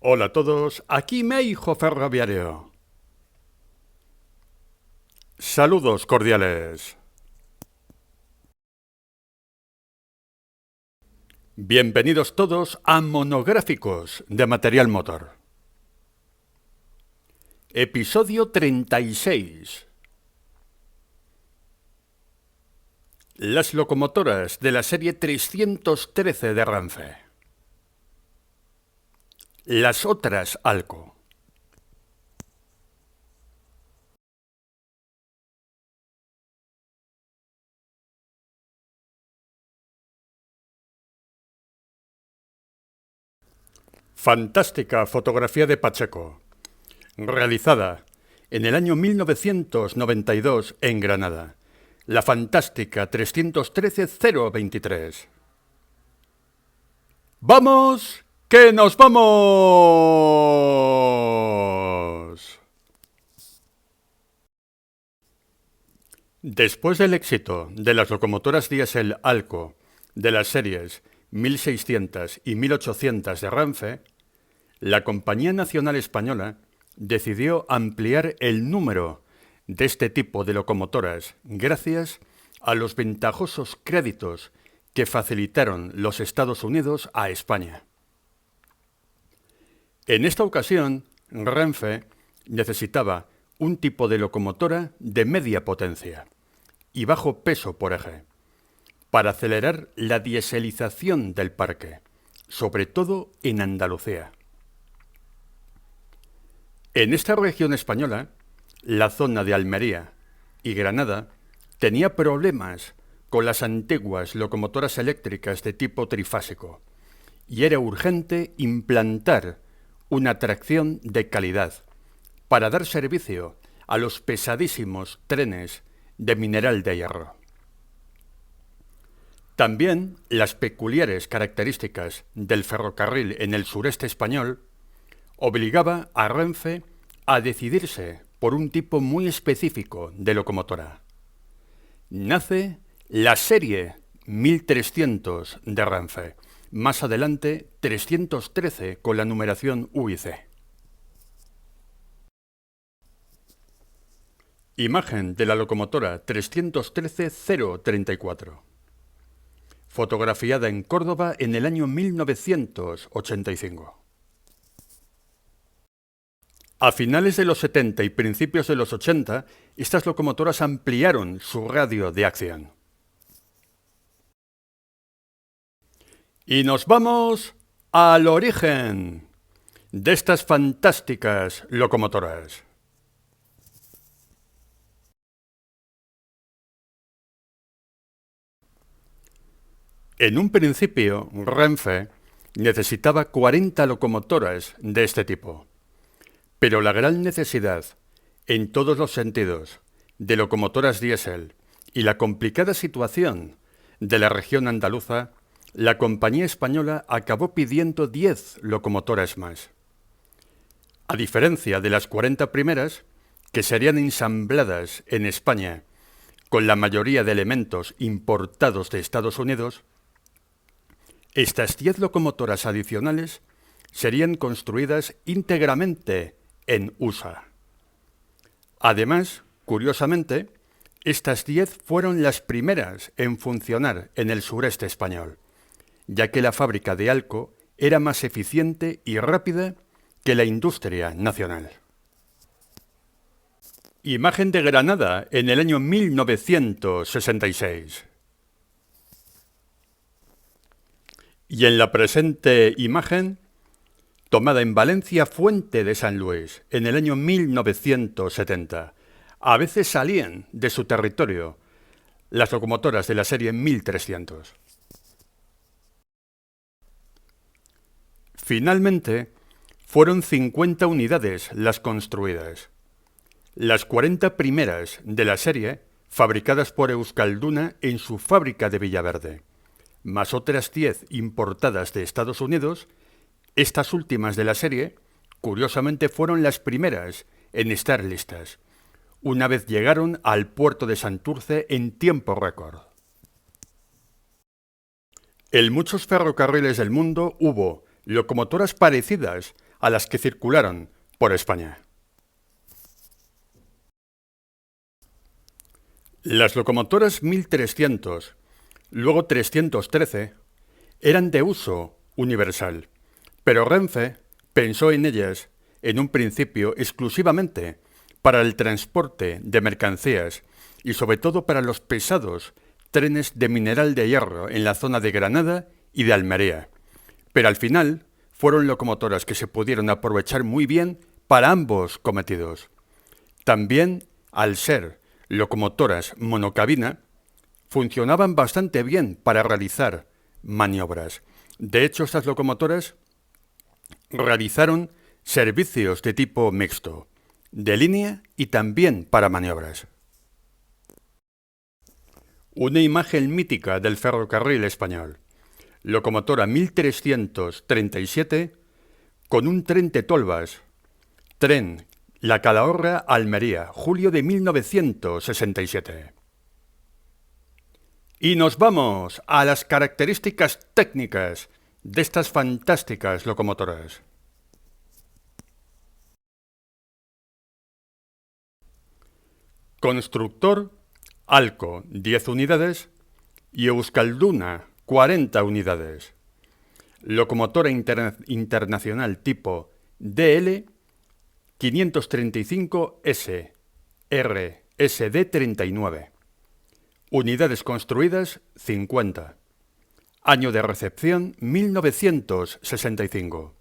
Hola a todos, aquí Meijo Ferroviario. Saludos cordiales. Bienvenidos todos a Monográficos de Material Motor. Episodio 36. Las locomotoras de la serie 313 de Renfe. Las otras Alco. Fantástica fotografía de Pacheco, realizada en el año 1992 en Granada. La fantástica 313-023. ¡Vamos! ¡Que nos vamos! Después del éxito de las locomotoras diésel Alco de las series 1600 y 1800 de Renfe, la Compañía Nacional Española decidió ampliar el número de este tipo de locomotoras gracias a los ventajosos créditos que facilitaron los Estados Unidos a España. En esta ocasión, Renfe necesitaba un tipo de locomotora de media potencia y bajo peso por eje para acelerar la dieselización del parque, sobre todo en Andalucía. En esta región española, la zona de Almería y Granada tenía problemas con las antiguas locomotoras eléctricas de tipo trifásico y era urgente implantar una tracción de calidad para dar servicio a los pesadísimos trenes de mineral de hierro. También las peculiares características del ferrocarril en el sureste español obligaba a Renfe a decidirse por un tipo muy específico de locomotora. Nace la serie 1300 de Renfe, más adelante 313 con la numeración U y C. Imagen de la locomotora 313-034. Fotografiada en Córdoba en el año 1985. A finales de los 70 y principios de los 80, estas locomotoras ampliaron su radio de acción. Y nos vamos al origen de estas fantásticas locomotoras. En un principio, Renfe necesitaba 40 locomotoras de este tipo. Pero la gran necesidad, en todos los sentidos, de locomotoras diésel y la complicada situación de la región andaluza, la compañía española acabó pidiendo 10 locomotoras más. A diferencia de las 40 primeras, que serían ensambladas en España con la mayoría de elementos importados de Estados Unidos, estas 10 locomotoras adicionales serían construidas íntegramente en USA. Además, curiosamente, estas 10 fueron las primeras en funcionar en el sureste español, ya que la fábrica de Alco era más eficiente y rápida que la industria nacional. Imagen de Granada en el año 1966. Y en la presente imagen, tomada en Valencia Fuente de San Luis en el año 1970. A veces salían de su territorio las locomotoras de la serie 1300. Finalmente, fueron 50 unidades las construidas. Las 40 primeras de la serie, fabricadas por Euskalduna en su fábrica de Villaverde, más otras 10 importadas de Estados Unidos. Estas últimas de la serie, curiosamente, fueron las primeras en estar listas, una vez llegaron al puerto de Santurce en tiempo récord. En muchos ferrocarriles del mundo hubo locomotoras parecidas a las que circularon por España. Las locomotoras 1300, luego 313, eran de uso universal, pero Renfe pensó en ellas en un principio exclusivamente para el transporte de mercancías y sobre todo para los pesados trenes de mineral de hierro en la zona de Granada y de Almería. Pero al final fueron locomotoras que se pudieron aprovechar muy bien para ambos cometidos. También, al ser locomotoras monocabina, funcionaban bastante bien para realizar maniobras. De hecho, estas locomotoras realizaron servicios de tipo mixto, de línea y también para maniobras. Una imagen mítica del ferrocarril español. Locomotora 1337 con un tren de tolvas. Tren La Calahorra-Almería, julio de 1967. Y nos vamos a las características técnicas de estas fantásticas locomotoras. Constructor, Alco, 10 unidades y Euskalduna, 40 unidades. Locomotora internacional tipo DL 535S, RSD 39. Unidades construidas 50. Año de recepción 1965.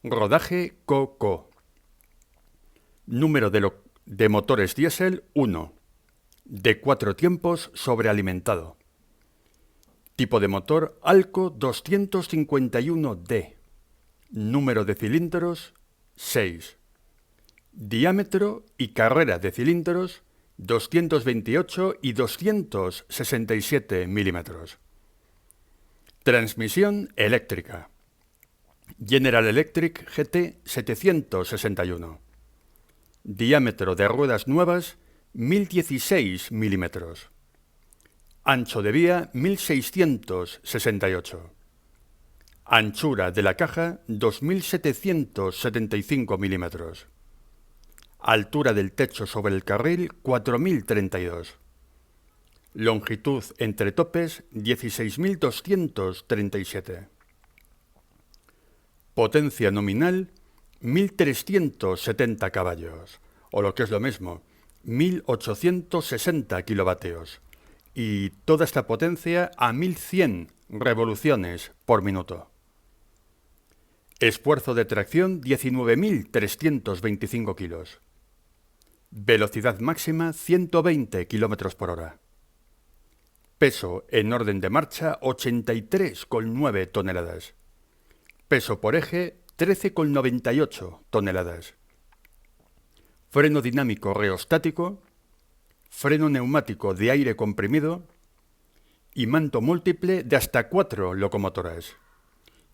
Rodaje COCO. Número de motores diésel 1. De 4 tiempos sobrealimentado. Tipo de motor Alco 251D. Número de cilindros 6. Diámetro y carrera de cilindros 228 y 267 milímetros. Transmisión eléctrica. General Electric GT 761. Diámetro de ruedas nuevas 1016 milímetros. Ancho de vía 1668. Anchura de la caja 2775 milímetros. Altura del techo sobre el carril 4032. Longitud entre topes 16.237. Potencia nominal 1.370 caballos, o lo que es lo mismo, 1.860 kilovatios. Y toda esta potencia a 1.100 revoluciones por minuto. Esfuerzo de tracción 19.325 kilos. Velocidad máxima 120 km por hora. Peso en orden de marcha 83,9 toneladas. Peso por eje 13,98 toneladas. Freno dinámico reostático, freno neumático de aire comprimido y manto múltiple de hasta 4 locomotoras.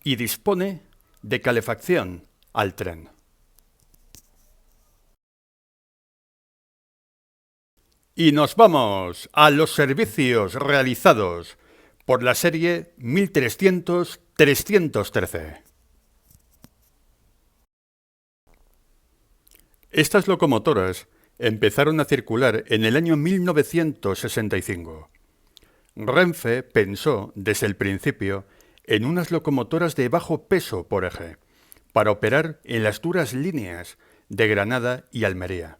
Y dispone de calefacción al tren. Y nos vamos a los servicios realizados por la serie 1300-313. Estas locomotoras empezaron a circular en el año 1965. Renfe pensó desde el principio en unas locomotoras de bajo peso por eje, para operar en las duras líneas de Granada y Almería.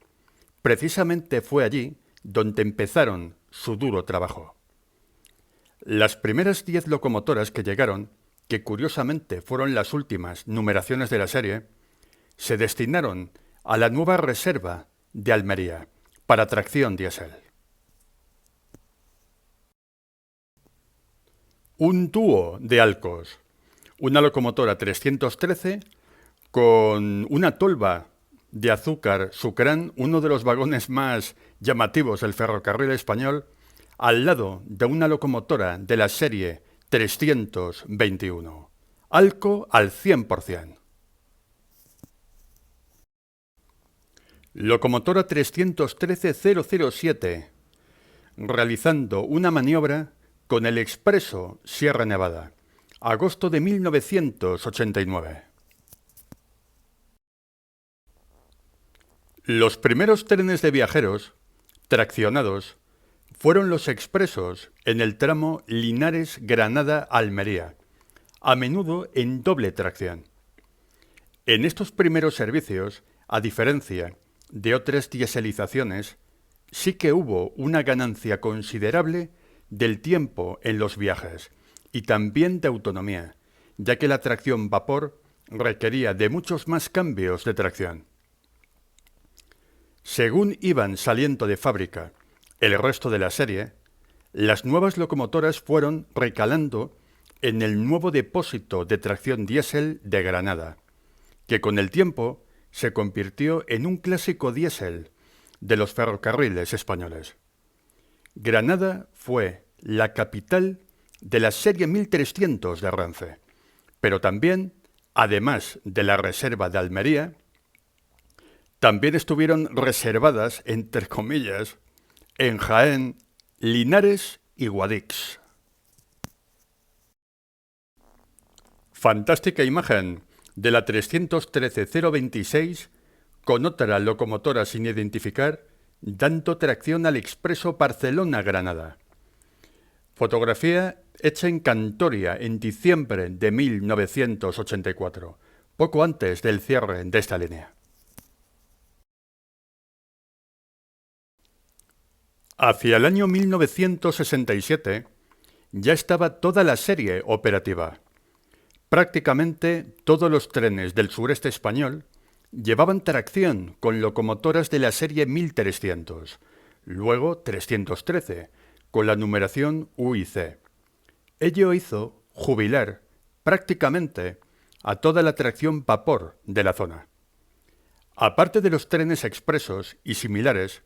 Precisamente fue allí donde empezaron su duro trabajo. Las primeras 10 locomotoras que llegaron, que curiosamente fueron las últimas numeraciones de la serie, se destinaron a la nueva reserva de Almería para tracción diésel. Un dúo de Alcos, una locomotora 313 con una tolva de azúcar Sucrán, uno de los vagones más llamativos del ferrocarril español, al lado de una locomotora de la serie 321. Alco al 100%. Locomotora 313-007, realizando una maniobra con el Expreso Sierra Nevada, agosto de 1989. Los primeros trenes de viajeros, traccionados, fueron los expresos en el tramo Linares-Granada-Almería, a menudo en doble tracción. En estos primeros servicios, a diferencia de otras dieselizaciones, sí que hubo una ganancia considerable del tiempo en los viajes y también de autonomía, ya que la tracción vapor requería de muchos más cambios de tracción. Según iban saliendo de fábrica el resto de la serie, las nuevas locomotoras fueron recalando en el nuevo depósito de tracción diésel de Granada, que con el tiempo se convirtió en un clásico diésel de los ferrocarriles españoles. Granada fue la capital de la serie 1300 de Renfe, pero también, además de la reserva de Almería, también estuvieron reservadas, entre comillas, en Jaén, Linares y Guadix. Fantástica imagen de la 313-026 con otra locomotora sin identificar, dando tracción al expreso Barcelona-Granada. Fotografía hecha en Cantoria en diciembre de 1984, poco antes del cierre de esta línea. Hacia el año 1967 ya estaba toda la serie operativa. Prácticamente todos los trenes del sureste español llevaban tracción con locomotoras de la serie 1300, luego 313, con la numeración U y C. Ello hizo jubilar prácticamente a toda la tracción vapor de la zona. Aparte de los trenes expresos y similares,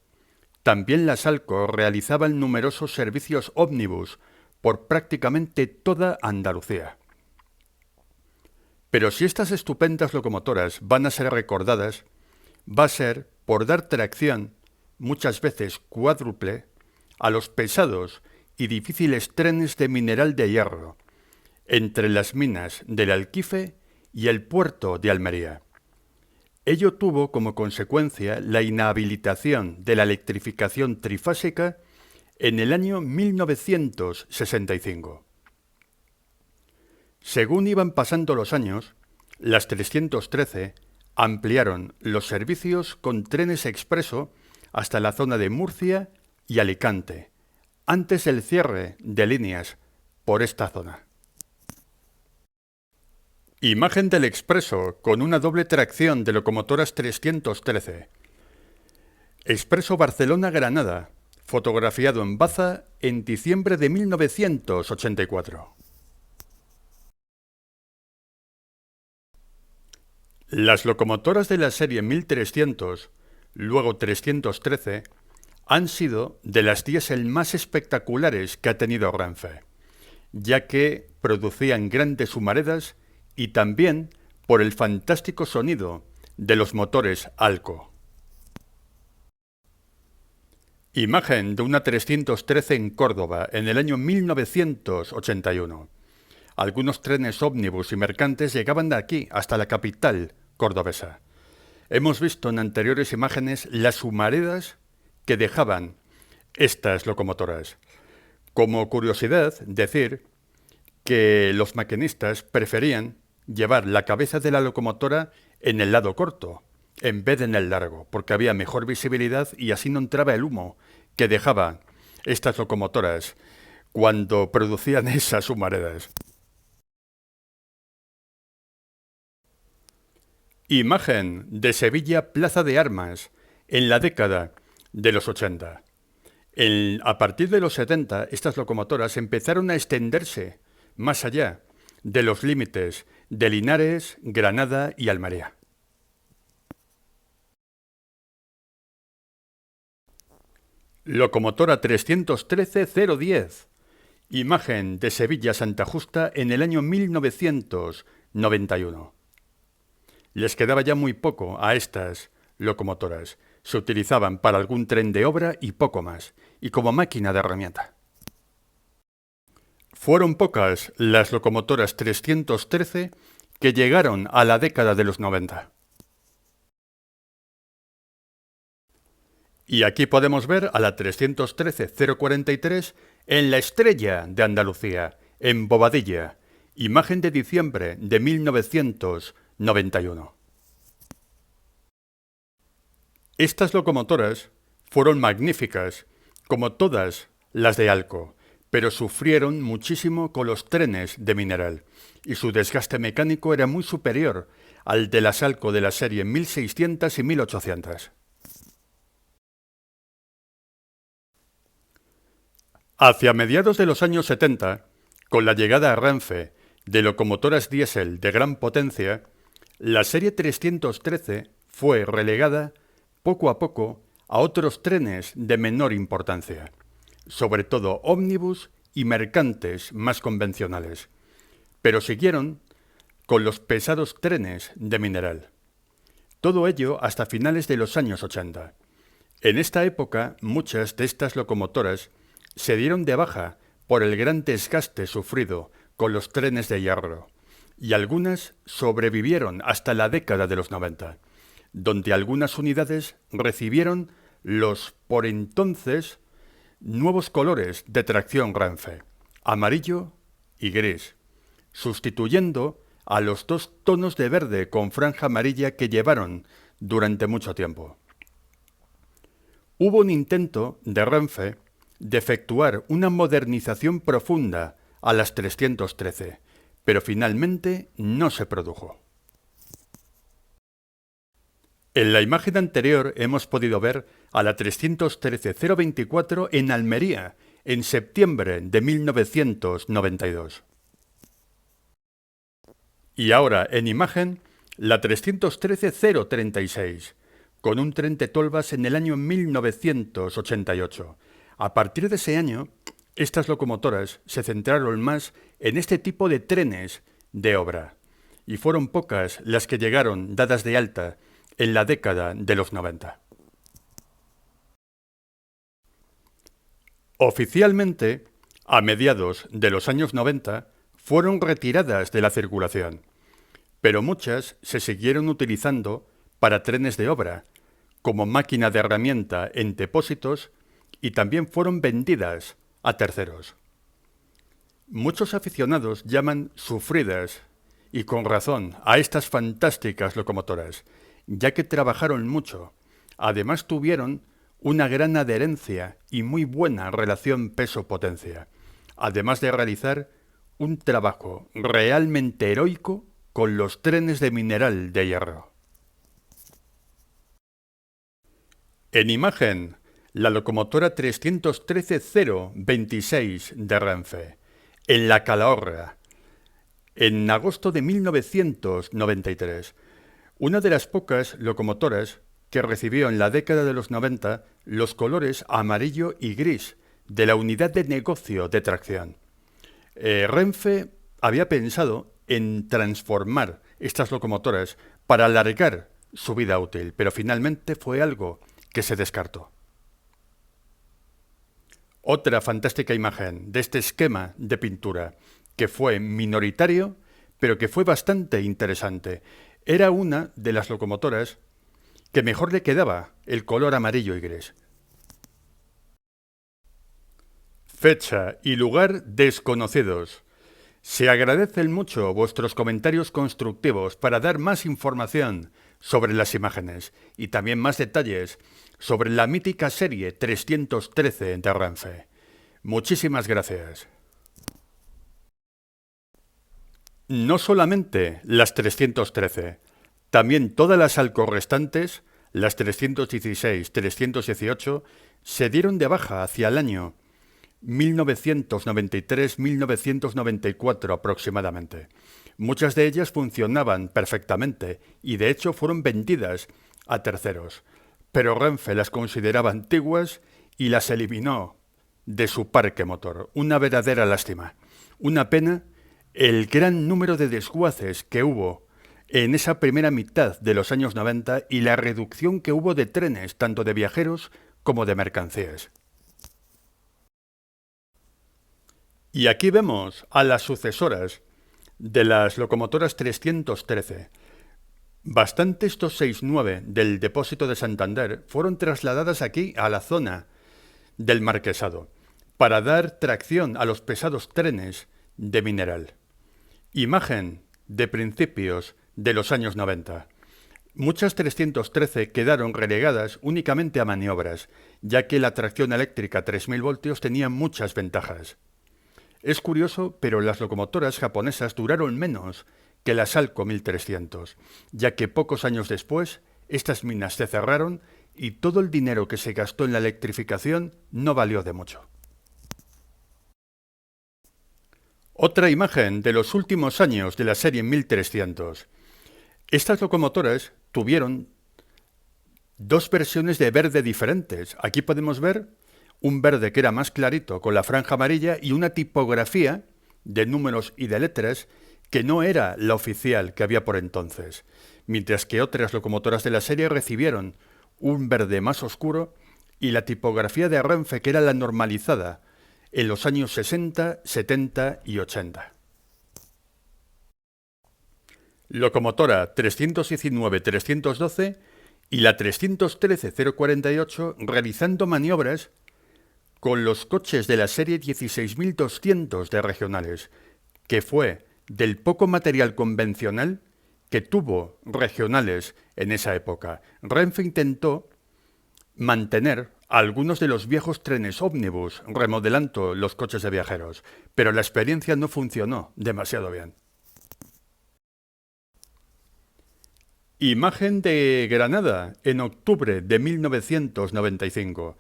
también las ALCO realizaban numerosos servicios ómnibus por prácticamente toda Andalucía. Pero si estas estupendas locomotoras van a ser recordadas, va a ser por dar tracción, muchas veces cuádruple, a los pesados y difíciles trenes de mineral de hierro, entre las minas del Alquife y el puerto de Almería. Ello tuvo como consecuencia la inhabilitación de la electrificación trifásica en el año 1965. Según iban pasando los años, las 313 ampliaron los servicios con trenes expreso hasta la zona de Murcia y Alicante, antes del cierre de líneas por esta zona. Imagen del expreso con una doble tracción de locomotoras 313. Expreso Barcelona-Granada, fotografiado en Baza en diciembre de 1984. Las locomotoras de la serie 1300, luego 313, han sido de las diésel más espectaculares que ha tenido Renfe, ya que producían grandes humaredas y también por el fantástico sonido de los motores ALCO. Imagen de una 313 en Córdoba en el año 1981. Algunos trenes ómnibus y mercantes llegaban de aquí hasta la capital cordobesa. Hemos visto en anteriores imágenes las humaredas que dejaban estas locomotoras. Como curiosidad, decir que los maquinistas preferían llevar la cabeza de la locomotora en el lado corto, en vez de en el largo, porque había mejor visibilidad y así no entraba el humo que dejaban estas locomotoras cuando producían esas humaredas. Imagen de Sevilla Plaza de Armas en la década de los 80. A partir de los 70, estas locomotoras empezaron a extenderse más allá de los límites de Linares, Granada y Almería. Locomotora 313-010. Imagen de Sevilla Santa Justa en el año 1991. Les quedaba ya muy poco a estas locomotoras. Se utilizaban para algún tren de obra y poco más, y como máquina de herramienta. Fueron pocas las locomotoras 313 que llegaron a la década de los 90. Y aquí podemos ver a la 313-043 en la Estrella de Andalucía, en Bobadilla, imagen de diciembre de 1991. Estas locomotoras fueron magníficas, como todas las de Alco, pero sufrieron muchísimo con los trenes de mineral, y su desgaste mecánico era muy superior al de las Alco de la serie 1600 y 1800. Hacia mediados de los años 70, con la llegada a Renfe de locomotoras diésel de gran potencia, la serie 313 fue relegada poco a poco a otros trenes de menor importancia, sobre todo ómnibus y mercantes más convencionales, pero siguieron con los pesados trenes de mineral. Todo ello hasta finales de los años 80. En esta época, muchas de estas locomotoras se dieron de baja por el gran desgaste sufrido con los trenes de hierro, y algunas sobrevivieron hasta la década de los 90, donde algunas unidades recibieron los, por entonces, nuevos colores de tracción Renfe, amarillo y gris, sustituyendo a los dos tonos de verde con franja amarilla que llevaron durante mucho tiempo. Hubo un intento de Renfe de efectuar una modernización profunda a las 313, pero finalmente no se produjo. En la imagen anterior hemos podido ver a la 313-024 en Almería, en septiembre de 1992. Y ahora, en imagen, la 313-036, con un tren de tolvas en el año 1988. A partir de ese año, estas locomotoras se centraron más en este tipo de trenes de obra, y fueron pocas las que llegaron dadas de alta en la década de los 90. Oficialmente, a mediados de los años 90, fueron retiradas de la circulación, pero muchas se siguieron utilizando para trenes de obra, como máquina de herramienta en depósitos, y también fueron vendidas a terceros. Muchos aficionados llaman sufridas, y con razón, a estas fantásticas locomotoras, ya que trabajaron mucho. Además tuvieron una gran adherencia y muy buena relación peso-potencia, además de realizar un trabajo realmente heroico con los trenes de mineral de hierro. En imagen, la locomotora 313-026 de Renfe, en la Calahorra, en agosto de 1993, una de las pocas locomotoras que recibió en la década de los 90 los colores amarillo y gris de la unidad de negocio de tracción. Renfe había pensado en transformar estas locomotoras para alargar su vida útil, pero finalmente fue algo que se descartó. Otra fantástica imagen de este esquema de pintura, que fue minoritario, pero que fue bastante interesante. Era una de las locomotoras que mejor le quedaba el color amarillo y gris. Fecha y lugar desconocidos. Se agradecen mucho vuestros comentarios constructivos para dar más información sobre las imágenes y también más detalles sobre la mítica serie 313 de Renfe. Muchísimas gracias. No solamente las 313, también todas las Alco restantes, las 316, 318, se dieron de baja hacia el año 1993-1994 aproximadamente. Muchas de ellas funcionaban perfectamente y de hecho fueron vendidas a terceros, pero Renfe las consideraba antiguas y las eliminó de su parque motor. Una verdadera lástima. Una pena el gran número de desguaces que hubo en esa primera mitad de los años 90 y la reducción que hubo de trenes, tanto de viajeros como de mercancías. Y aquí vemos a las sucesoras de las locomotoras 313. Bastantes 269 del depósito de Santander fueron trasladadas aquí a la zona del Marquesado para dar tracción a los pesados trenes de mineral. Imagen de principios de los años 90. Muchas 313 quedaron relegadas únicamente a maniobras, ya que la tracción eléctrica 3000 voltios tenía muchas ventajas. Es curioso, pero las locomotoras japonesas duraron menos que la Salco 1300, ya que pocos años después estas minas se cerraron y todo el dinero que se gastó en la electrificación no valió de mucho. Otra imagen de los últimos años de la serie 1300. Estas locomotoras tuvieron dos versiones de verde diferentes. Aquí podemos ver un verde que era más clarito con la franja amarilla y una tipografía de números y de letras que no era la oficial que había por entonces, mientras que otras locomotoras de la serie recibieron un verde más oscuro y la tipografía de Renfe que era la normalizada en los años 60, 70 y 80. Locomotora 319-312 y la 313-048 realizando maniobras con los coches de la serie 16200 de regionales, que fue del poco material convencional que tuvo regionales en esa época. Renfe intentó mantener algunos de los viejos trenes ómnibus remodelando los coches de viajeros, pero la experiencia no funcionó demasiado bien. Imagen de Granada en octubre de 1995,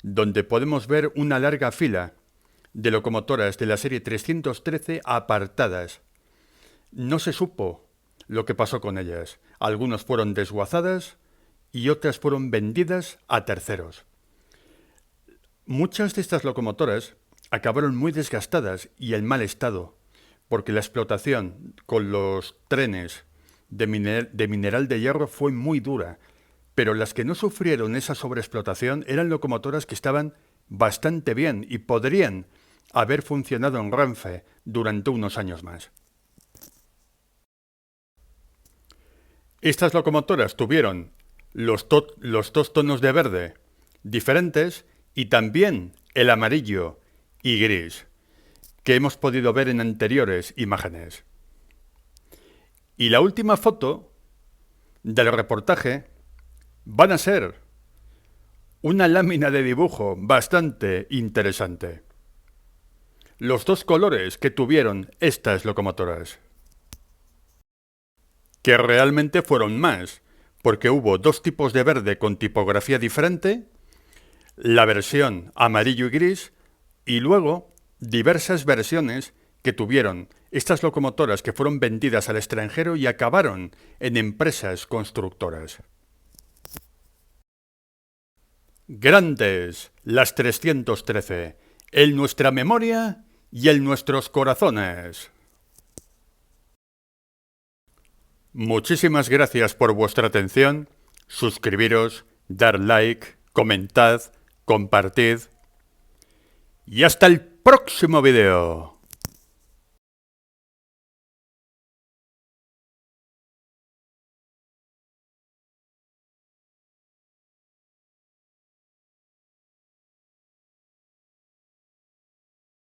donde podemos ver una larga fila de locomotoras de la serie 313 apartadas. No se supo lo que pasó con ellas. Algunas fueron desguazadas y otras fueron vendidas a terceros. Muchas de estas locomotoras acabaron muy desgastadas y en mal estado, porque la explotación con los trenes de mineral de hierro fue muy dura, pero las que no sufrieron esa sobreexplotación eran locomotoras que estaban bastante bien y podrían haber funcionado en Renfe durante unos años más. Estas locomotoras tuvieron los dos tonos de verde diferentes y también el amarillo y gris, que hemos podido ver en anteriores imágenes. Y la última foto del reportaje van a ser una lámina de dibujo bastante interesante. Los dos colores que tuvieron estas locomotoras, que realmente fueron más, porque hubo dos tipos de verde con tipografía diferente, la versión amarillo y gris, y luego diversas versiones que tuvieron estas locomotoras que fueron vendidas al extranjero y acabaron en empresas constructoras. Grandes las 313, en nuestra memoria y en nuestros corazones. Muchísimas gracias por vuestra atención. Suscribiros, dar like, comentad, compartid. Y hasta el próximo video.